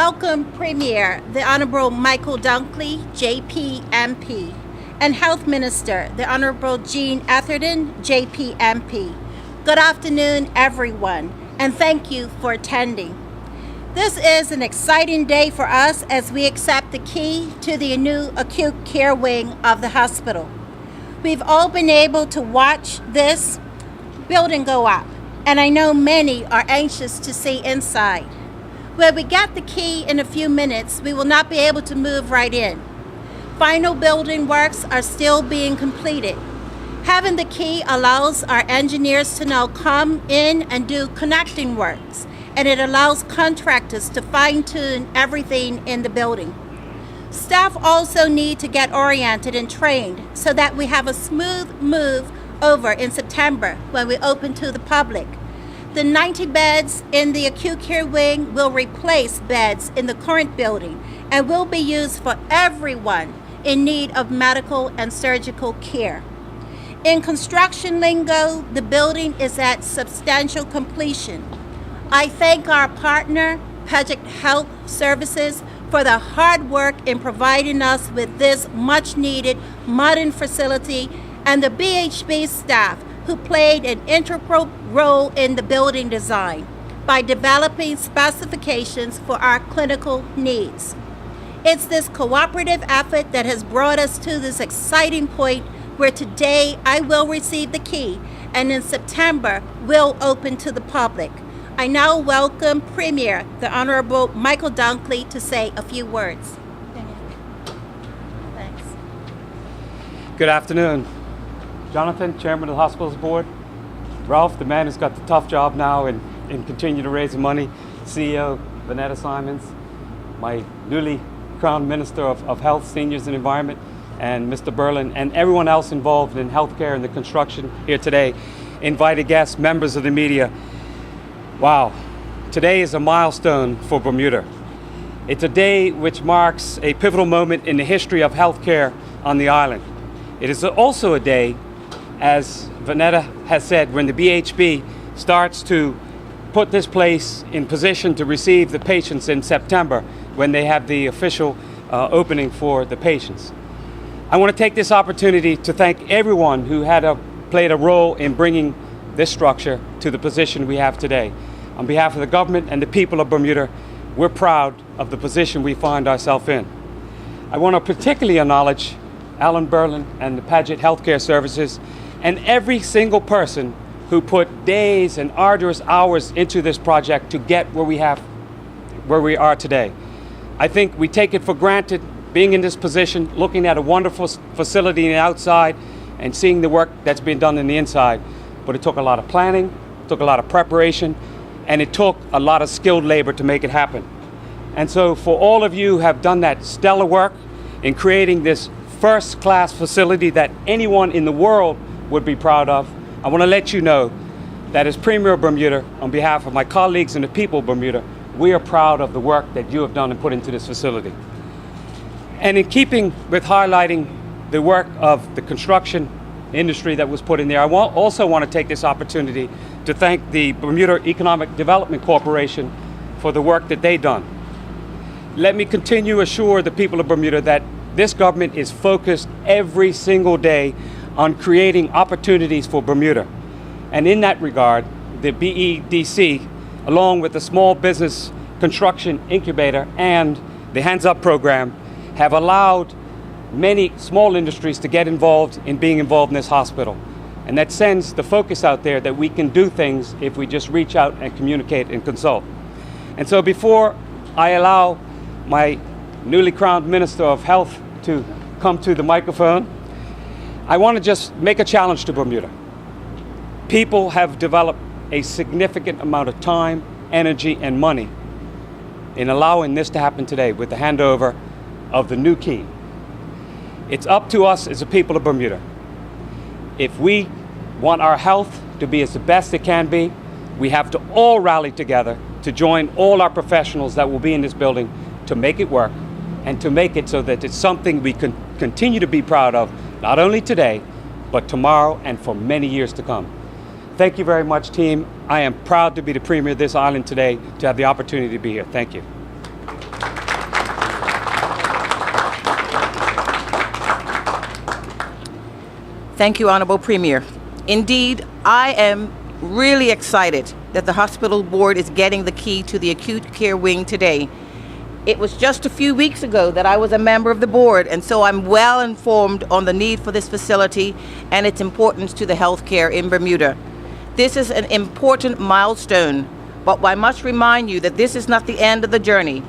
welcome Premier, the Honorable Michael Dunkley, JPMP, and Health Minister, the Honorable Jean Atherton, JPMP. Good afternoon, everyone, and thank you for attending. This is an exciting day for us as we accept the key to the new acute care wing of the hospital. We've all been able to watch this building go up, and I know many are anxious to see inside. When we get the key in a few minutes, we will not be able to move right in. Final building works are still being completed. Having the key allows our engineers to now come in and do connecting works, and it allows contractors to fine-tune everything in the building. Staff also need to get oriented and trained so that we have a smooth move over in September when we open to the public. The 90 beds in the acute care wing will replace beds in the current building and will be used for everyone in need of medical and surgical care. In construction lingo, the building is at substantial completion. I thank our partner, Paget Health Services, for the hard work in providing us with this much-needed modern facility, and the BHB staff who played an integral role in the building design by developing specifications for our clinical needs. It's this cooperative effort that has brought us to this exciting point where today I will receive the key and in September will open to the public. I now welcome Premier, the Honorable Michael Dunkley, to say a few words. Thanks. Good afternoon. Jonathan, Chairman of the Hospitals Board. Ralph, the man who's got the tough job now and continue to raise the money. CEO, Vanetta Simons. My newly crowned Minister of Health, Seniors and Environment, and Mr. Berlin, and everyone else involved in healthcare and the construction here today. Invited guests, members of the media. Wow, today is a milestone for Bermuda. It's a day which marks a pivotal moment in the history of healthcare on the island. It is also a day, as Vanetta has said, when the BHB starts to put this place in position to receive the patients in September when they have the official opening for the patients. I want to take this opportunity to thank everyone who played a role in bringing this structure to the position we have today. On behalf of the government and the people of Bermuda, we're proud of the position we find ourselves in. I want to particularly acknowledge Alan Berlin and the Paget Healthcare Services and every single person who put days and arduous hours into this project to get where we are today. I think we take it for granted being in this position, looking at a wonderful facility on the outside and seeing the work that's been done in the inside. But it took a lot of planning, it took a lot of preparation, and it took a lot of skilled labor to make it happen. And so for all of you who have done that stellar work in creating this first-class facility that anyone in the world would be proud of, I want to let you know that as Premier of Bermuda, on behalf of my colleagues and the people of Bermuda, we are proud of the work that you have done and put into this facility. And in keeping with highlighting the work of the construction industry that was put in there, I also want to take this opportunity to thank the Bermuda Economic Development Corporation for the work that they've done. Let me continue to assure the people of Bermuda that this government is focused every single day on creating opportunities for Bermuda. And in that regard, the BEDC, along with the Small Business Construction Incubator and the Hands Up program, have allowed many small industries to get involved in being involved in this hospital. And that sends the focus out there that we can do things if we just reach out and communicate and consult. And so before I allow my newly crowned Minister of Health to come to the microphone, I want to just make a challenge to Bermuda. People have developed a significant amount of time, energy, and money in allowing this to happen today with the handover of the new key. It's up to us as the people of Bermuda. If we want our health to be as the best it can be, we have to all rally together to join all our professionals that will be in this building to make it work and to make it so that it's something we can continue to be proud of, not only today, but tomorrow and for many years to come. Thank you very much, team. I am proud to be the Premier of this island today, to have the opportunity to be here. Thank you. Thank you, Honorable Premier. Indeed, I am really excited that the hospital board is getting the key to the acute care wing today. It was just a few weeks ago that I was a member of the board, and so I'm well informed on the need for this facility and its importance to the healthcare in Bermuda. This is an important milestone, but I must remind you that this is not the end of the journey.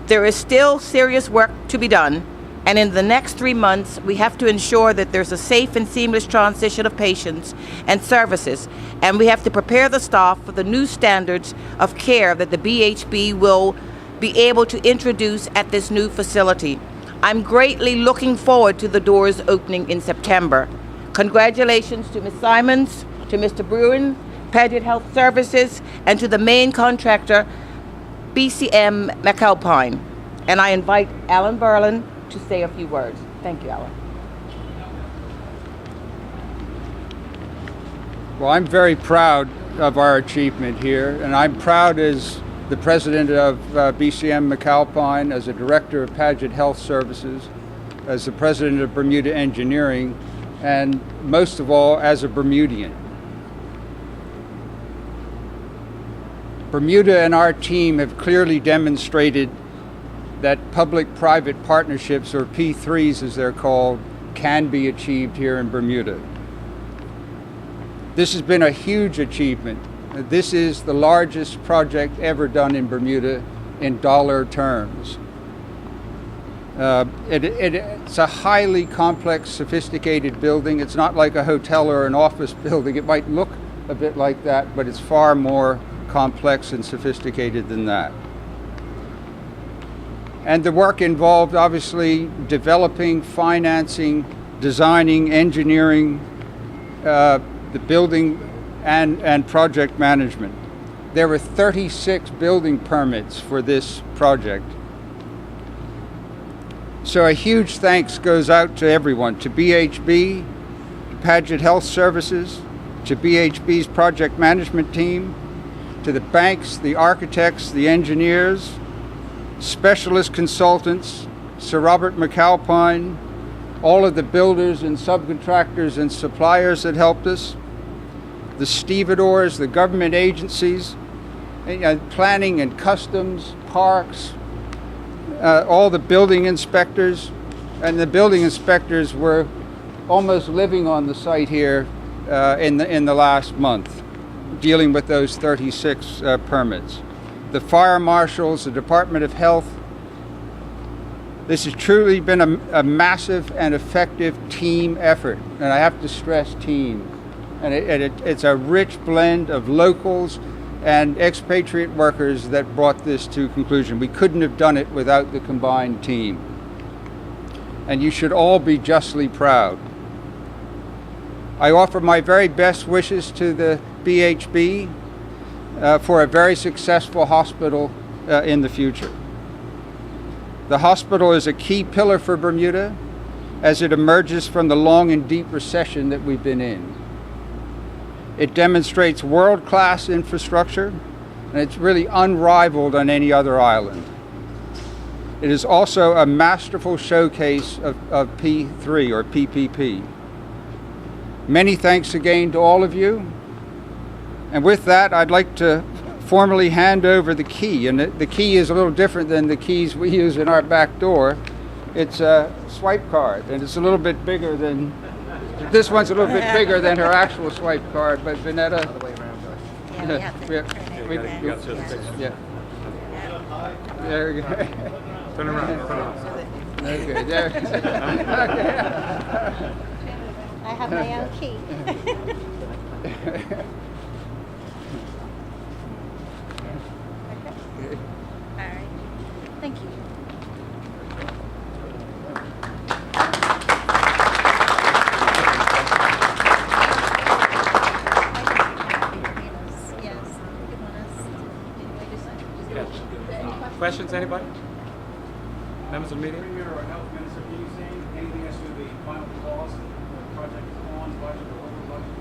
There is still serious work to be done, and in the next 3 months, we have to ensure that there's a safe and seamless transition of patients and services, and we have to prepare the staff for the new standards of care that the BHB will be able to introduce at this new facility. I'm greatly looking forward to the doors opening in September. Congratulations to Ms. Simons, to Mr. Bruin, Paget Health Services, and to the main contractor, BCM McAlpine. And I invite Alan Berlin to say a few words. Thank you, Alan. Well, I'm very proud of our achievement here, and I'm proud as the president of BCM McAlpine, as a director of Paget Health Services, as the president of Bermuda Engineering, and most of all, as a Bermudian. Bermuda and our team have clearly demonstrated that public-private partnerships, or P3s as they're called, can be achieved here in Bermuda. This has been a huge achievement. This is the largest project ever done in Bermuda in dollar terms. It's a highly complex, sophisticated building. It's not like a hotel or an office building. It might look a bit like that, but it's far more complex and sophisticated than that. And the work involved, obviously, developing, financing, designing, engineering, the building and project management. There were 36 building permits for this project. So a huge thanks goes out to everyone, to BHB, to Paget Health Services, to BHB's project management team, to the banks, the architects, the engineers, specialist consultants, Sir Robert McAlpine, all of the builders and subcontractors and suppliers that helped us, the stevedores, the government agencies, planning and customs, parks, all the building inspectors. And the building inspectors were almost living on the site here in the last month, dealing with those 36 permits. The fire marshals, the Department of Health. This has truly been a massive and effective team effort, and I have to stress team. And it's a rich blend of locals and expatriate workers that brought this to conclusion. We couldn't have done it without the combined team. And you should all be justly proud. I offer my very best wishes to the BHB for a very successful hospital in the future. The hospital is a key pillar for Bermuda as it emerges from the long and deep recession that we've been in. It demonstrates world-class infrastructure, and it's really unrivaled on any other island. It is also a masterful showcase of P3 or PPP. Many thanks again to all of you. And with that, I'd like to formally hand over the key. And the key is a little different than the keys we use in our back door. It's a swipe card, and it's a little bit bigger than, this one's a little bit bigger than her actual swipe card, but Vanetta. Yeah, we have to Yeah. There we go. Turn around. Okay, there. Okay. I have my own key. All right. Thank you. Questions, anybody? Members of the meeting? Premier or Health Minister, can you say anything as to the final cost of the project on budget or over budget,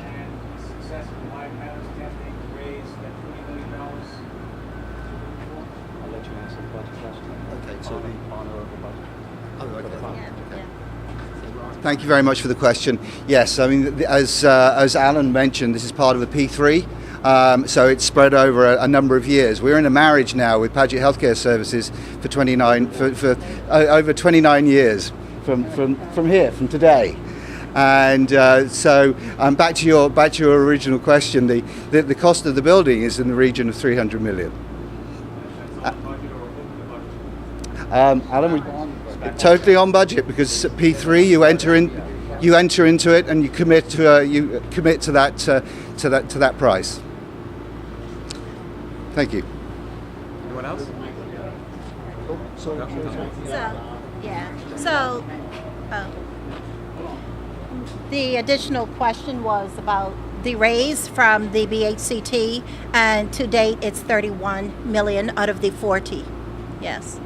and the success of the live matters testing to raise that $20 million? I'll let you answer the budget question. Okay, so on or over budget. Oh, okay. Yeah, yeah. So Thank you very much for the question. Yes, I mean, as Alan mentioned, this is part of the P3. So it's spread over a number of years. We're in a marriage now with Paget Healthcare Services for over 29 years from here, from today. And so back to your original question, the cost of the building is in the region of 300 million. Alan, totally on budget, because at P3 you enter into it and you commit to that price. Thank you. Anyone else? So the additional question was about the raise from the BHCT, and to date it's 31 million out of the 40. Yes.